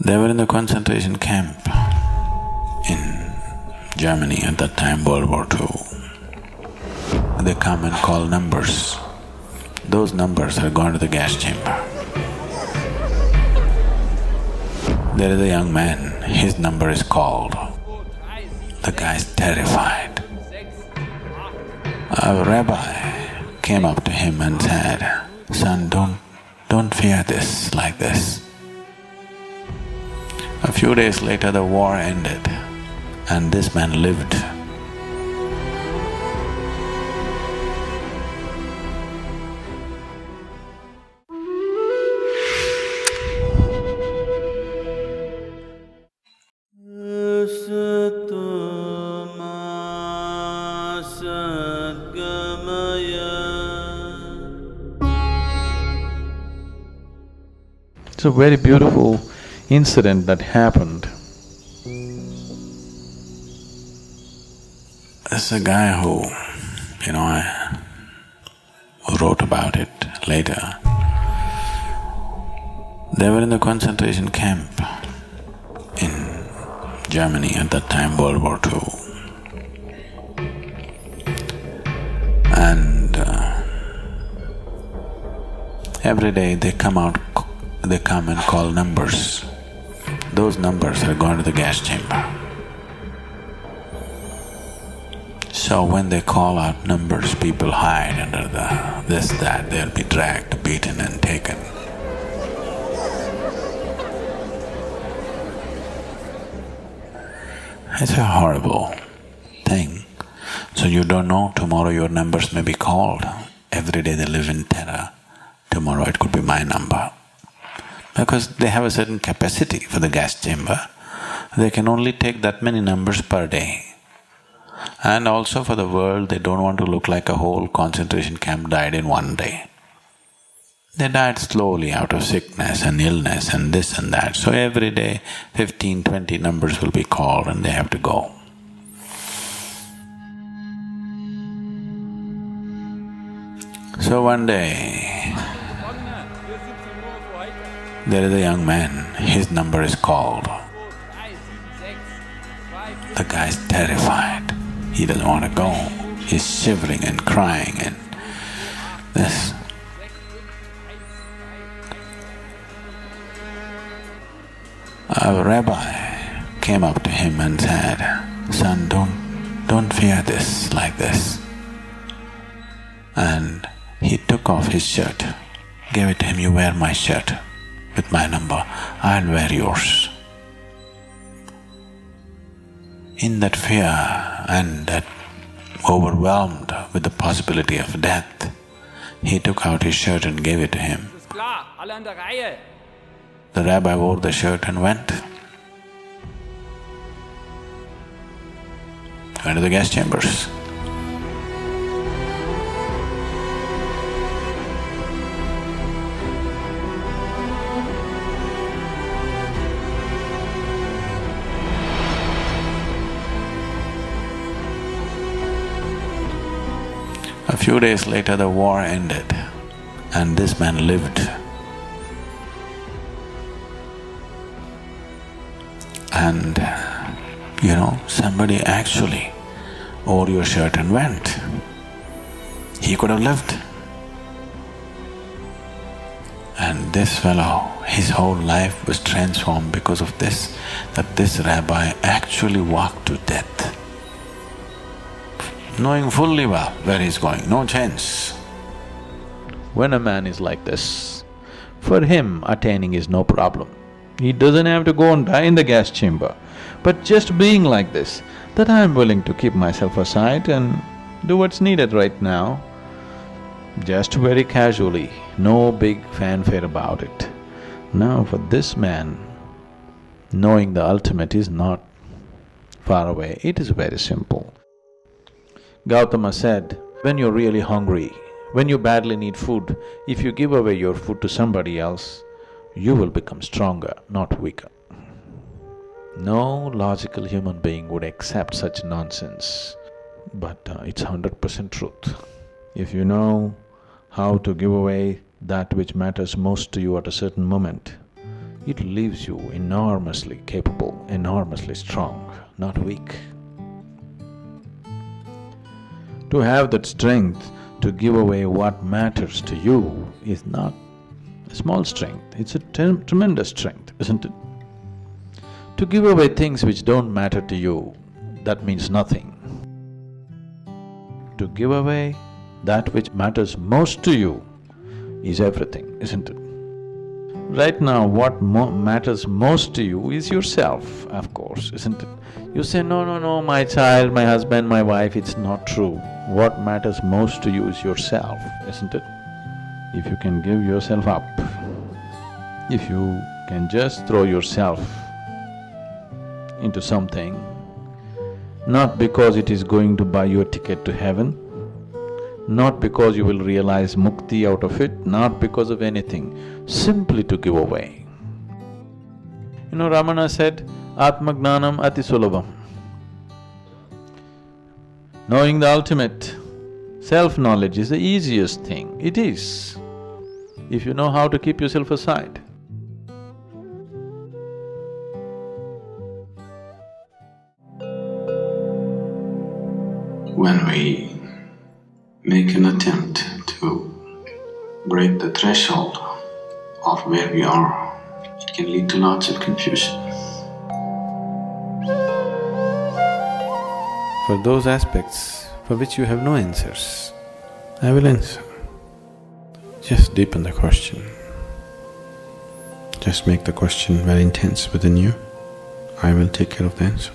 They were in the concentration camp in Germany at that time, World War II. They come and call numbers. Those numbers are gone to the gas chamber. There is a young man, his number is called. The guy's terrified. A rabbi came up to him and said, "Son, don't fear this like this." A few days later, the war ended and this man lived. It's a very beautiful incident that happened. There's a guy who, I wrote about it later. They were in the concentration camp in Germany at that time, World War II. And every day they come and call numbers. Those numbers are gone to the gas chamber. So when they call out numbers, people hide under that, they'll be dragged, beaten and taken. It's a horrible thing. So you don't know, tomorrow your numbers may be called. Every day they live in terror. Tomorrow it could be my number. Because they have a certain capacity for the gas chamber. They can only take that many numbers per day. And also for the world, they don't want to look like a whole concentration camp died in one day. They died slowly out of sickness and illness and this and that. So every day 15, 20 numbers will be called and they have to go. So one day, there is a young man, his number is called. The guy's terrified, he doesn't want to go, he's shivering and crying and this. A rabbi came up to him and said, "Son, don't fear this like this." And he took off his shirt, gave it to him, "You wear my shirt with my number, I'll wear yours." In that fear and that overwhelmed with the possibility of death, he took out his shirt and gave it to him. The rabbi wore the shirt and went to the gas chambers. A few days later, the war ended and this man lived. And, somebody actually wore your shirt and went. He could have lived. And this fellow, his whole life was transformed because of this, that this rabbi actually walked to death, knowing fully well where he's going, no chance. When a man is like this, for him attaining is no problem. He doesn't have to go and die in the gas chamber. But just being like this, that I'm willing to keep myself aside and do what's needed right now, just very casually, no big fanfare about it. Now for this man, knowing the ultimate is not far away, it is very simple. Gautama said, when you're really hungry, when you badly need food, if you give away your food to somebody else, you will become stronger, not weaker. No logical human being would accept such nonsense, but it's 100% truth. If you know how to give away that which matters most to you at a certain moment, it leaves you enormously capable, enormously strong, not weak. To have that strength to give away what matters to you is not a small strength, it's a tremendous strength, isn't it? To give away things which don't matter to you, that means nothing. To give away that which matters most to you is everything, isn't it? Right now, what matters most to you is yourself, of course, isn't it? You say, no, my child, my husband, my wife, it's not true. What matters most to you is yourself, isn't it? If you can give yourself up, if you can just throw yourself into something, not because it is going to buy you a ticket to heaven, not because you will realize mukti out of it, not because of anything, simply to give away. You know, Ramana said, Atmagnanam ati sulabham. Knowing the ultimate, self-knowledge is the easiest thing. It is, if you know how to keep yourself aside. When we make an attempt to break the threshold of where we are, it can lead to lots of confusion. For those aspects for which you have no answers, I will answer. Just deepen the question. Just make the question very intense within you. I will take care of the answer.